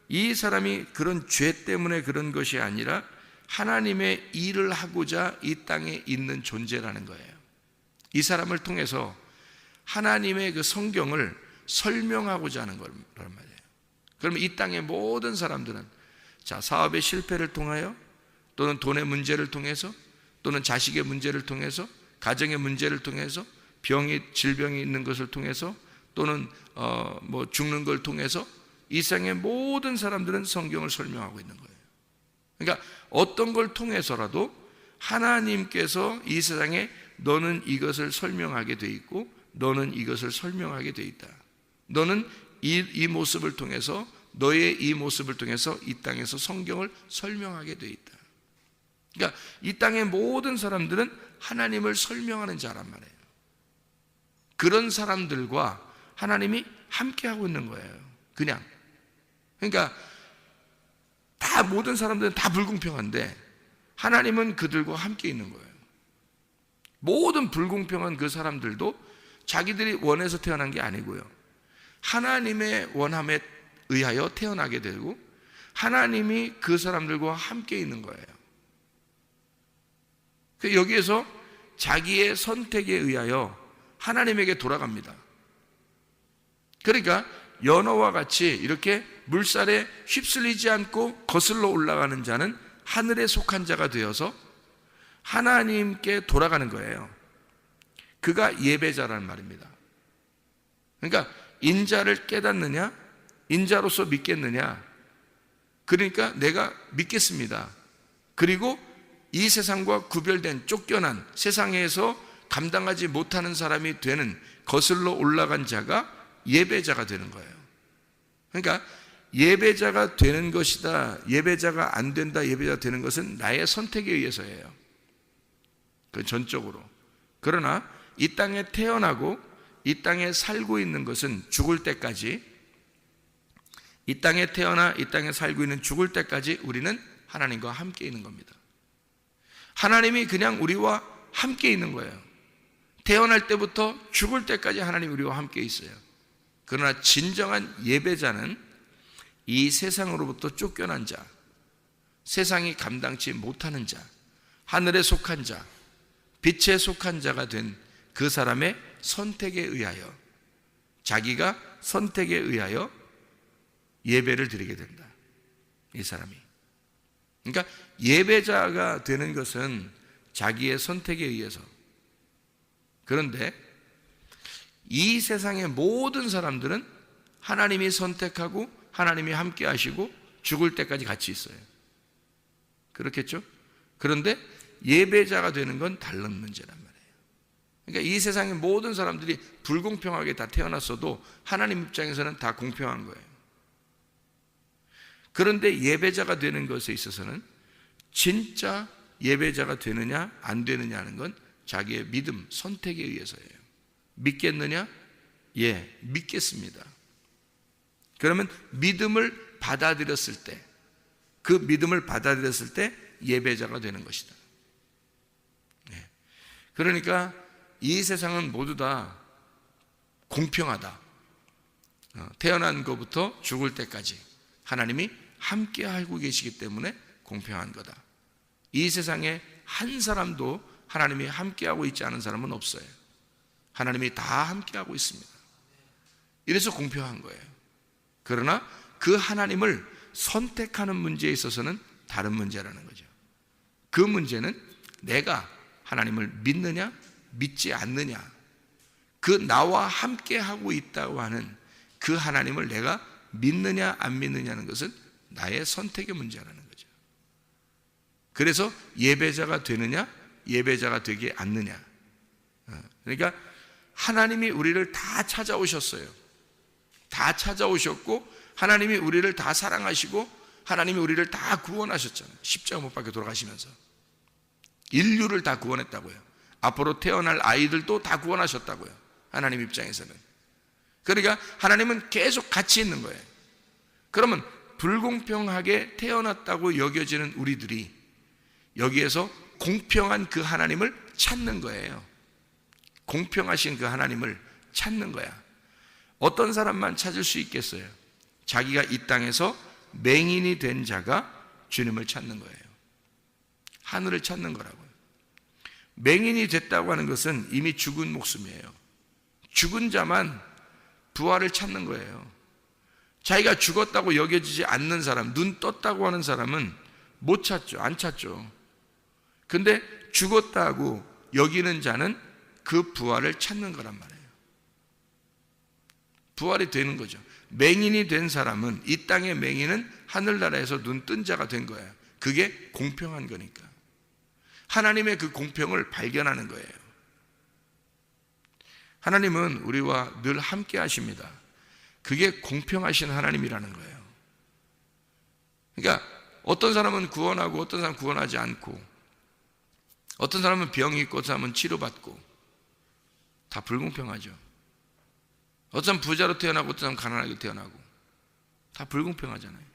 Speaker 2: 이 사람이 그런 죄 때문에 그런 것이 아니라 하나님의 일을 하고자 이 땅에 있는 존재라는 거예요. 이 사람을 통해서 하나님의 그 성경을 설명하고자 하는 거란 말이에요. 그러면 이 땅의 모든 사람들은 사업의 실패를 통하여 또는 돈의 문제를 통해서 또는 자식의 문제를 통해서 가정의 문제를 통해서 질병이 있는 것을 통해서 또는 죽는 걸 통해서 이 세상의 모든 사람들은 성경을 설명하고 있는 거예요. 그러니까 어떤 걸 통해서라도 하나님께서 이 세상에 너는 이것을 설명하게 돼 있고 너는 이것을 설명하게 돼 있다. 너는 이 모습을 통해서 너의 이 모습을 통해서 이 땅에서 성경을 설명하게 돼 있다. 그러니까 이 땅의 모든 사람들은 하나님을 설명하는 자란 말이에요. 그런 사람들과 하나님이 함께하고 있는 거예요. 그냥. 그러니까 모든 사람들은 다 불공평한데 하나님은 그들과 함께 있는 거예요. 모든 불공평한 그 사람들도 자기들이 원해서 태어난 게 아니고요. 하나님의 원함에 의하여 태어나게 되고 하나님이 그 사람들과 함께 있는 거예요. 여기에서 자기의 선택에 의하여 하나님에게 돌아갑니다. 그러니까 연어와 같이 이렇게 물살에 휩쓸리지 않고 거슬러 올라가는 자는 하늘에 속한 자가 되어서 하나님께 돌아가는 거예요. 그가 예배자라는 말입니다. 그러니까 인자를 깨닫느냐 인자로서 믿겠느냐? 그러니까 내가 믿겠습니다. 그리고 이 세상과 구별된 쫓겨난 세상에서 감당하지 못하는 사람이 되는 거슬러 올라간 자가 예배자가 되는 거예요. 그러니까 예배자가 되는 것이다, 예배자가 안 된다, 예배자가 되는 것은 나의 선택에 의해서예요. 그 전적으로. 그러나 이 땅에 태어나고 이 땅에 살고 있는 것은 죽을 때까지, 이 땅에 태어나 이 땅에 살고 있는 죽을 때까지 우리는 하나님과 함께 있는 겁니다. 하나님이 그냥 우리와 함께 있는 거예요. 태어날 때부터 죽을 때까지 하나님이 우리와 함께 있어요. 그러나 진정한 예배자는 이 세상으로부터 쫓겨난 자, 세상이 감당치 못하는 자, 하늘에 속한 자, 빛에 속한 자가 된 그 사람의 선택에 의하여, 자기가 선택에 의하여 예배를 드리게 된다, 이 사람이. 그러니까 예배자가 되는 것은 자기의 선택에 의해서. 그런데 이 세상의 모든 사람들은 하나님이 선택하고 하나님이 함께 하시고 죽을 때까지 같이 있어요. 그렇겠죠? 그런데 예배자가 되는 건 다른 문제란 말이에요. 그러니까 이 세상의 모든 사람들이 불공평하게 다 태어났어도 하나님 입장에서는 다 공평한 거예요. 그런데 예배자가 되는 것에 있어서는 진짜 예배자가 되느냐 안 되느냐 하는 건 자기의 믿음, 선택에 의해서예요. 믿겠느냐? 예, 믿겠습니다. 그러면 믿음을 받아들였을 때, 그 믿음을 받아들였을 때 예배자가 되는 것이다. 네. 그러니까 이 세상은 모두 다 공평하다. 태어난 것부터 죽을 때까지 하나님이 함께 하고 계시기 때문에 공평한 거다. 이 세상에 한 사람도 하나님이 함께하고 있지 않은 사람은 없어요. 하나님이 다 함께하고 있습니다. 이래서 공평한 거예요. 그러나 그 하나님을 선택하는 문제에 있어서는 다른 문제라는 거죠. 그 문제는 내가 하나님을 믿느냐 믿지 않느냐, 그 나와 함께하고 있다고 하는 그 하나님을 내가 믿느냐 안 믿느냐는 것은 나의 선택의 문제라는 거죠. 그래서 예배자가 되느냐 예배자가 되지 않느냐. 그러니까 하나님이 우리를 다 찾아오셨어요. 다 찾아오셨고 하나님이 우리를 다 사랑하시고 하나님이 우리를 다 구원하셨잖아요. 십자가 못 박혀 돌아가시면서 인류를 다 구원했다고요. 앞으로 태어날 아이들도 다 구원하셨다고요. 하나님 입장에서는. 그러니까 하나님은 계속 같이 있는 거예요. 그러면 불공평하게 태어났다고 여겨지는 우리들이 여기에서 공평한 그 하나님을 찾는 거예요. 공평하신 그 하나님을 찾는 거야. 어떤 사람만 찾을 수 있겠어요? 자기가 이 땅에서 맹인이 된 자가 주님을 찾는 거예요. 하늘을 찾는 거라고요. 맹인이 됐다고 하는 것은 이미 죽은 목숨이에요. 죽은 자만 부활을 찾는 거예요. 자기가 죽었다고 여겨지지 않는 사람, 눈 떴다고 하는 사람은 못 찾죠. 안 찾죠. 근데 죽었다고 여기는 자는 그 부활을 찾는 거란 말이에요. 부활이 되는 거죠. 맹인이 된 사람은, 이 땅의 맹인은 하늘나라에서 눈 뜬 자가 된 거예요. 그게 공평한 거니까. 하나님의 그 공평을 발견하는 거예요. 하나님은 우리와 늘 함께 하십니다. 그게 공평하신 하나님이라는 거예요. 그러니까 어떤 사람은 구원하고 어떤 사람은 구원하지 않고, 어떤 사람은 병이 있고 어떤 사람은 치료받고, 다 불공평하죠. 어떤 사람은 부자로 태어나고 어떤 사람은 가난하게 태어나고, 다 불공평하잖아요.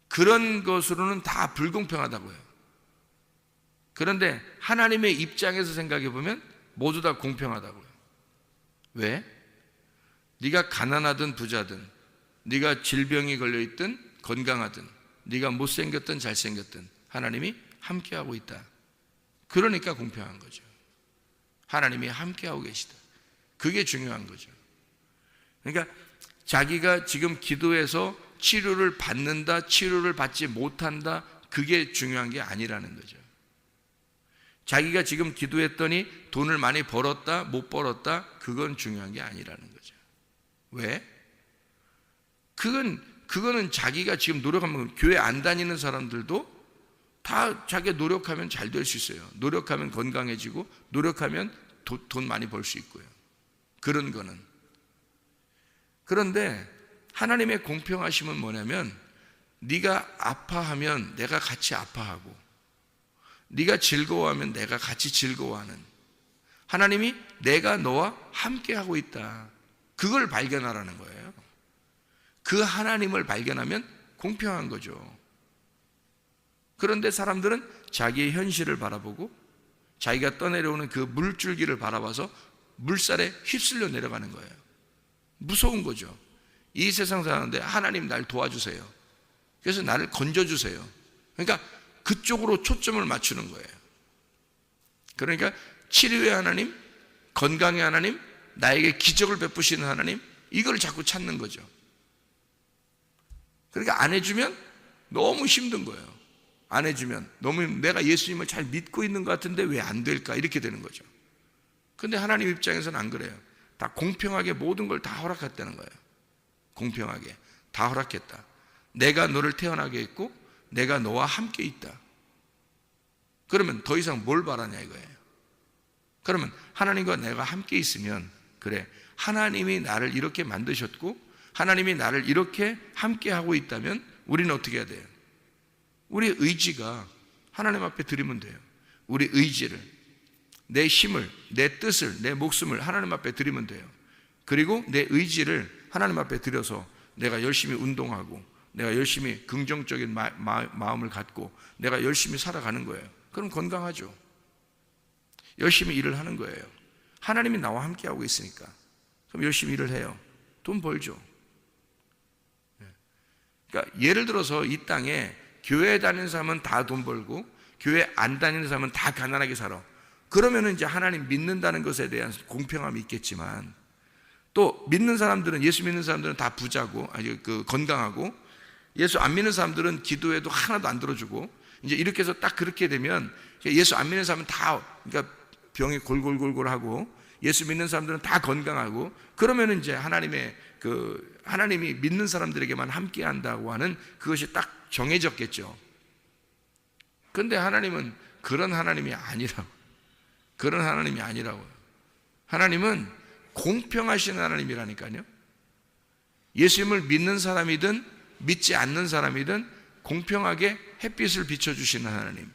Speaker 2: 그런 것으로는 다 불공평하다고요. 그런데 하나님의 입장에서 생각해 보면 모두 다 공평하다고요. 왜? 네가 가난하든 부자든, 네가 질병이 걸려있든 건강하든, 네가 못생겼든 잘생겼든 하나님이 함께하고 있다. 그러니까 공평한 거죠. 하나님이 함께하고 계시다. 그게 중요한 거죠. 그러니까 자기가 지금 기도해서 치료를 받는다, 치료를 받지 못한다, 그게 중요한 게 아니라는 거죠. 자기가 지금 기도했더니 돈을 많이 벌었다, 못 벌었다, 그건 중요한 게 아니라는 거죠. 왜? 그거는 자기가 지금 노력하면, 교회 안 다니는 사람들도 다 자기가 노력하면 잘 될 수 있어요. 노력하면 건강해지고, 노력하면 돈 많이 벌 수 있고요. 그런 거는. 그런데 하나님의 공평하심은 뭐냐면, 네가 아파하면 내가 같이 아파하고, 네가 즐거워하면 내가 같이 즐거워하는, 하나님이 내가 너와 함께하고 있다, 그걸 발견하라는 거예요. 그 하나님을 발견하면 공평한 거죠. 그런데 사람들은 자기의 현실을 바라보고 자기가 떠내려오는 그 물줄기를 바라봐서 물살에 휩쓸려 내려가는 거예요. 무서운 거죠. 이 세상 사는데 하나님 날 도와주세요, 그래서 나를 건져주세요, 그러니까 그쪽으로 초점을 맞추는 거예요. 그러니까 치료의 하나님, 건강의 하나님, 나에게 기적을 베푸시는 하나님, 이걸 자꾸 찾는 거죠. 그러니까 안 해주면 너무 힘든 거예요. 안 해주면 너무, 내가 예수님을 잘 믿고 있는 것 같은데 왜 안 될까, 이렇게 되는 거죠. 근데 하나님 입장에서는 안 그래요. 다 공평하게 모든 걸 다 허락했다는 거예요. 공평하게 다 허락했다. 내가 너를 태어나게 했고 내가 너와 함께 있다. 그러면 더 이상 뭘 바라냐 이거예요. 그러면 하나님과 내가 함께 있으면, 그래, 하나님이 나를 이렇게 만드셨고 하나님이 나를 이렇게 함께 하고 있다면 우리는 어떻게 해야 돼요? 우리 의지가 하나님 앞에 드리면 돼요. 우리 의지를, 내 힘을, 내 뜻을, 내 목숨을 하나님 앞에 드리면 돼요. 그리고 내 의지를 하나님 앞에 드려서 내가 열심히 운동하고, 내가 열심히 긍정적인 마음을 갖고 내가 열심히 살아가는 거예요. 그럼 건강하죠. 열심히 일을 하는 거예요. 하나님이 나와 함께하고 있으니까. 그럼 열심히 일을 해요. 돈 벌죠. 그러니까 예를 들어서 이 땅에 교회 다니는 사람은 다 돈 벌고 교회 안 다니는 사람은 다 가난하게 살아. 그러면은 이제 하나님 믿는다는 것에 대한 공평함이 있겠지만, 또 믿는 사람들은, 예수 믿는 사람들은 다 부자고, 아니 건강하고, 예수 안 믿는 사람들은 기도해도 하나도 안 들어주고, 이제 이렇게 해서 딱 그렇게 되면 예수 안 믿는 사람은 다, 그러니까 병이 골골골골하고, 예수 믿는 사람들은 다 건강하고, 그러면은 이제 하나님이 믿는 사람들에게만 함께 한다고 하는 그것이 딱 정해졌겠죠. 그런데 하나님은 그런 하나님이 아니라고. 그런 하나님이 아니라고요. 하나님은 공평하신 하나님이라니까요. 예수님을 믿는 사람이든 믿지 않는 사람이든 공평하게 햇빛을 비춰주시는 하나님,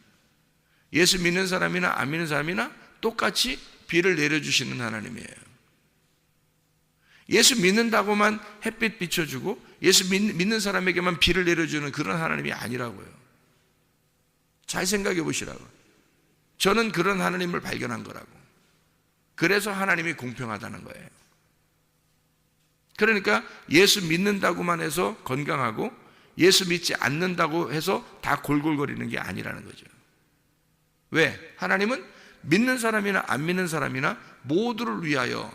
Speaker 2: 예수 믿는 사람이나 안 믿는 사람이나 똑같이 비를 내려주시는 하나님이에요. 예수 믿는다고만 햇빛 비춰주고 예수 믿는 사람에게만 비를 내려주는 그런 하나님이 아니라고요. 잘 생각해 보시라고. 저는 그런 하나님을 발견한 거라고. 그래서 하나님이 공평하다는 거예요. 그러니까 예수 믿는다고만 해서 건강하고 예수 믿지 않는다고 해서 다 골골거리는 게 아니라는 거죠. 왜? 하나님은 믿는 사람이나 안 믿는 사람이나 모두를 위하여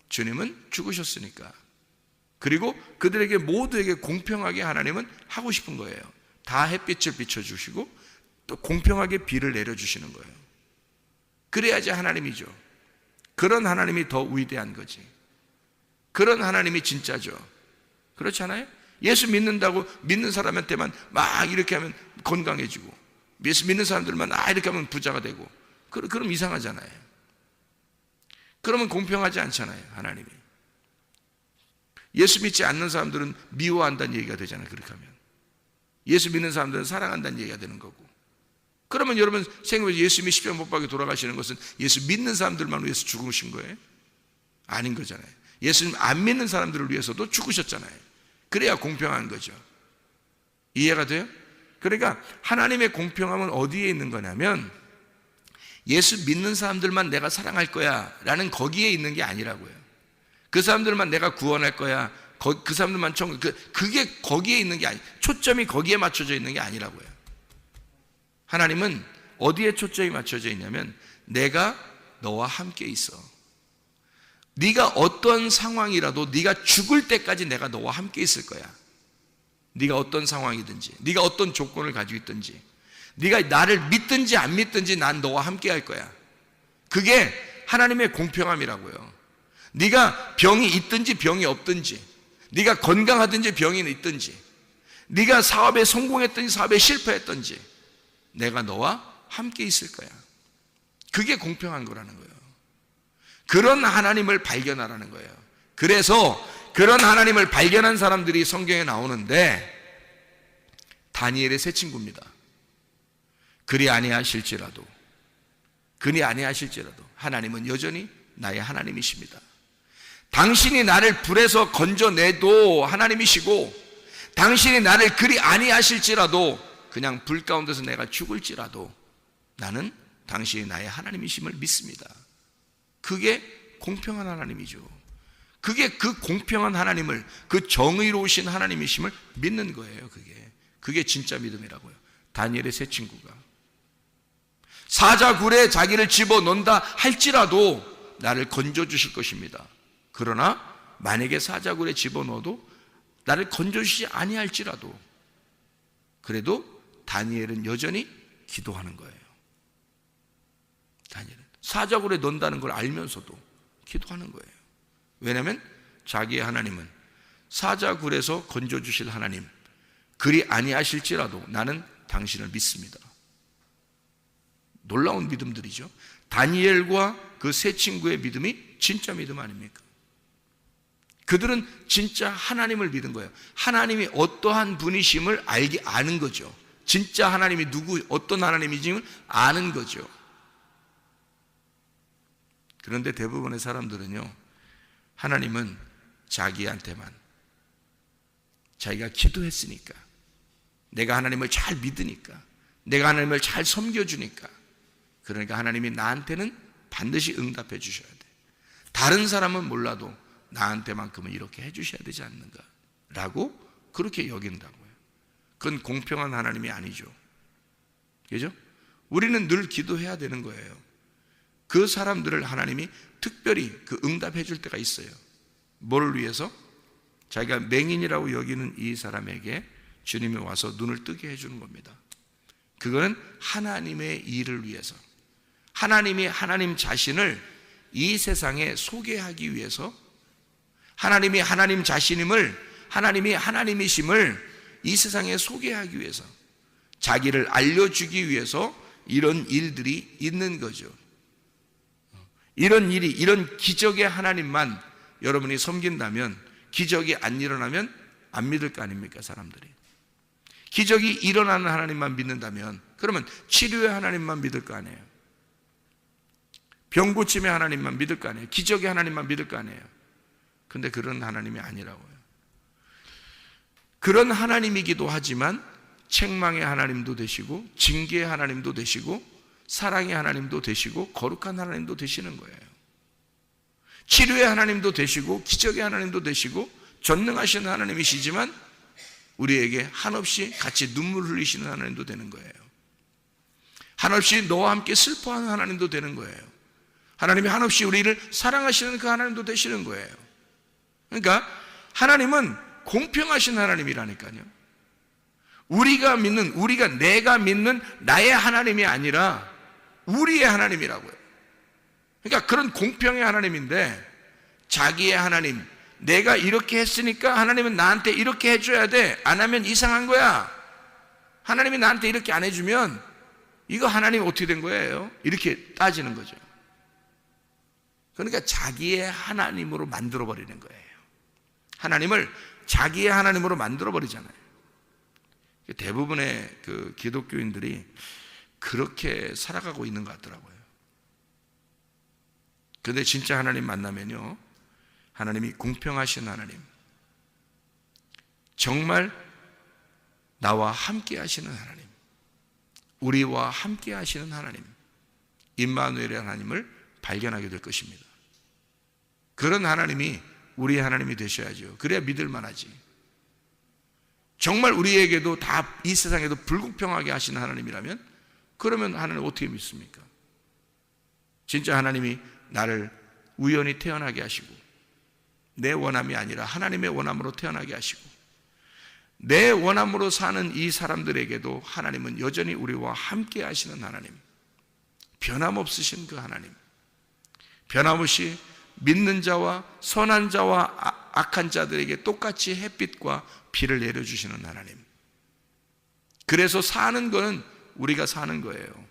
Speaker 2: 주님은 죽으셨으니까. 그리고 그들에게 모두에게 공평하게 하나님은 하고 싶은 거예요. 다 햇빛을 비춰주시고 또 공평하게 비를 내려주시는 거예요. 그래야지 하나님이죠. 그런 하나님이 더 위대한 거지. 그런 하나님이 진짜죠. 그렇지 않아요? 예수 믿는다고 믿는 사람한테만 막 이렇게 하면 건강해지고, 예수 믿는 사람들만 이렇게 하면 부자가 되고, 그럼 이상하잖아요. 그러면 공평하지 않잖아요, 하나님이. 예수 믿지 않는 사람들은 미워한다는 얘기가 되잖아요, 그렇게 하면. 예수 믿는 사람들은 사랑한다는 얘기가 되는 거고. 그러면 여러분 생각해, 예수님이 십자가 못 박혀 돌아가시는 것은 예수 믿는 사람들만 위해서 죽으신 거예요? 아닌 거잖아요. 예수님 안 믿는 사람들을 위해서도 죽으셨잖아요. 그래야 공평한 거죠. 이해가 돼요? 그러니까 하나님의 공평함은 어디에 있는 거냐면, 예수 믿는 사람들만 내가 사랑할 거야 라는 거기에 있는 게 아니라고요. 그 사람들만 내가 구원할 거야, 그 사람들만 그게 거기에 있는 게 아니, 초점이 거기에 맞춰져 있는 게 아니라고요. 하나님은 어디에 초점이 맞춰져 있냐면, 내가 너와 함께 있어. 네가 어떤 상황이라도 네가 죽을 때까지 내가 너와 함께 있을 거야. 네가 어떤 상황이든지, 네가 어떤 조건을 가지고 있든지, 네가 나를 믿든지 안 믿든지 난 너와 함께 할 거야. 그게 하나님의 공평함이라고요. 네가 병이 있든지 병이 없든지, 네가 건강하든지 병이 있든지, 네가 사업에 성공했든지 사업에 실패했든지 내가 너와 함께 있을 거야. 그게 공평한 거라는 거예요. 그런 하나님을 발견하라는 거예요. 그래서 그런 하나님을 발견한 사람들이 성경에 나오는데, 다니엘의 세 친구입니다. 그리 아니하실지라도 하나님은 여전히 나의 하나님이십니다. 당신이 나를 불에서 건져내도 하나님이시고, 당신이 나를 그리 아니하실지라도, 그냥 불 가운데서 내가 죽을지라도 나는 당신이 나의 하나님이심을 믿습니다. 그게 공평한 하나님이죠. 그게 그 공평한 하나님을, 그 정의로우신 하나님이심을 믿는 거예요. 그게 진짜 믿음이라고요. 다니엘의 세 친구가 사자굴에 자기를 집어넣는다 할지라도 나를 건져주실 것입니다. 그러나 만약에 사자굴에 집어넣어도 나를 건져주시지 아니할지라도, 그래도 다니엘은 여전히 기도하는 거예요. 다니엘은 사자굴에 넣는다는 걸 알면서도 기도하는 거예요. 왜냐하면 자기의 하나님은 사자굴에서 건져주실 하나님, 그리 아니하실지라도 나는 당신을 믿습니다. 놀라운 믿음들이죠. 다니엘과 그 세 친구의 믿음이 진짜 믿음 아닙니까? 그들은 진짜 하나님을 믿은 거예요. 하나님이 어떠한 분이심을 아는 거죠. 진짜 하나님이 어떤 하나님이심을 아는 거죠. 그런데 대부분의 사람들은요, 하나님은 자기한테만, 자기가 기도했으니까, 내가 하나님을 잘 믿으니까, 내가 하나님을 잘 섬겨주니까, 그러니까 하나님이 나한테는 반드시 응답해 주셔야 돼. 다른 사람은 몰라도 나한테만큼은 이렇게 해 주셔야 되지 않는가 라고 그렇게 여긴다고요. 그건 공평한 하나님이 아니죠. 그죠? 우리는 늘 기도해야 되는 거예요. 그 사람들을 하나님이 특별히 그 응답해 줄 때가 있어요. 뭐를 위해서? 자기가 맹인이라고 여기는 이 사람에게 주님이 와서 눈을 뜨게 해주는 겁니다. 그거는 하나님의 일을 위해서, 하나님이 하나님 자신을 이 세상에 소개하기 위해서, 하나님이 하나님 자신임을, 하나님이 하나님이심을 이 세상에 소개하기 위해서, 자기를 알려주기 위해서 이런 일들이 있는 거죠. 이런 일이, 이런 기적의 하나님만 여러분이 섬긴다면, 기적이 안 일어나면 안 믿을 거 아닙니까, 사람들이? 기적이 일어나는 하나님만 믿는다면, 그러면 치료의 하나님만 믿을 거 아니에요? 병 고침의 하나님만 믿을 거 아니에요? 기적의 하나님만 믿을 거 아니에요? 근데 그런 하나님이 아니라고요. 그런 하나님이기도 하지만 책망의 하나님도 되시고, 징계의 하나님도 되시고, 사랑의 하나님도 되시고, 거룩한 하나님도 되시는 거예요. 치료의 하나님도 되시고, 기적의 하나님도 되시고, 전능하신 하나님이시지만 우리에게 한없이 같이 눈물 흘리시는 하나님도 되는 거예요. 한없이 너와 함께 슬퍼하는 하나님도 되는 거예요. 하나님이 한없이 우리를 사랑하시는 그 하나님도 되시는 거예요. 그러니까 하나님은 공평하신 하나님이라니까요. 내가 믿는 나의 하나님이 아니라 우리의 하나님이라고요. 그러니까 그런 공평의 하나님인데, 자기의 하나님, 내가 이렇게 했으니까 하나님은 나한테 이렇게 해줘야 돼. 안 하면 이상한 거야. 하나님이 나한테 이렇게 안 해주면 이거 하나님 어떻게 된 거예요? 이렇게 따지는 거죠. 그러니까 자기의 하나님으로 만들어버리는 거예요. 하나님을 자기의 하나님으로 만들어버리잖아요. 대부분의 그 기독교인들이 그렇게 살아가고 있는 것 같더라고요. 그런데 진짜 하나님 만나면요, 하나님이 공평하신 하나님, 정말 나와 함께 하시는 하나님, 우리와 함께 하시는 하나님, 임마누엘의 하나님을 발견하게 될 것입니다. 그런 하나님이 우리의 하나님이 되셔야죠. 그래야 믿을 만하지. 정말 우리에게도 다 이 세상에도 불공평하게 하시는 하나님이라면, 그러면 하나님 어떻게 믿습니까? 진짜 하나님이 나를 우연히 태어나게 하시고, 내 원함이 아니라 하나님의 원함으로 태어나게 하시고, 내 원함으로 사는 이 사람들에게도 하나님은 여전히 우리와 함께 하시는 하나님, 변함없으신 그 하나님, 변함없이 믿는 자와 선한 자와 악한 자들에게 똑같이 햇빛과 비를 내려주시는 하나님. 그래서 사는 거는 우리가 사는 거예요.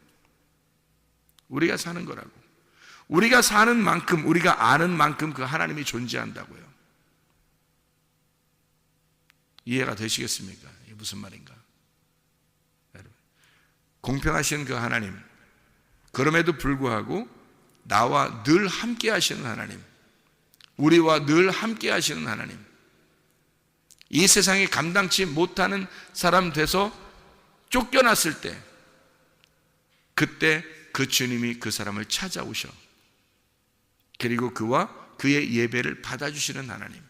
Speaker 2: 우리가 사는 거라고. 우리가 사는 만큼, 우리가 아는 만큼 그 하나님이 존재한다고요. 이해가 되시겠습니까? 이게 무슨 말인가? 여러분, 공평하신 그 하나님, 그럼에도 불구하고 나와 늘 함께 하시는 하나님, 우리와 늘 함께 하시는 하나님, 이 세상에 감당치 못하는 사람 돼서 쫓겨났을 때, 그때 그 주님이 그 사람을 찾아오셔. 그리고 그와 그의 예배를 받아주시는 하나님.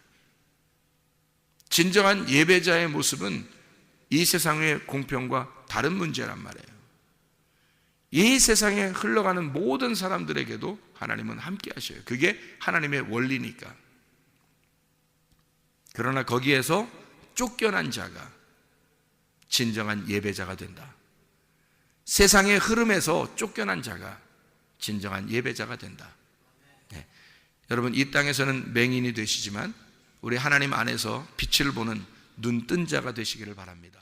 Speaker 2: 진정한 예배자의 모습은 이 세상의 공평과 다른 문제란 말이에요. 이 세상에 흘러가는 모든 사람들에게도 하나님은 함께 하셔요. 그게 하나님의 원리니까. 그러나 거기에서 쫓겨난 자가 진정한 예배자가 된다. 세상의 흐름에서 쫓겨난 자가 진정한 예배자가 된다. 네. 여러분, 이 땅에서는 맹인이 되시지만 우리 하나님 안에서 빛을 보는 눈 뜬 자가 되시기를 바랍니다.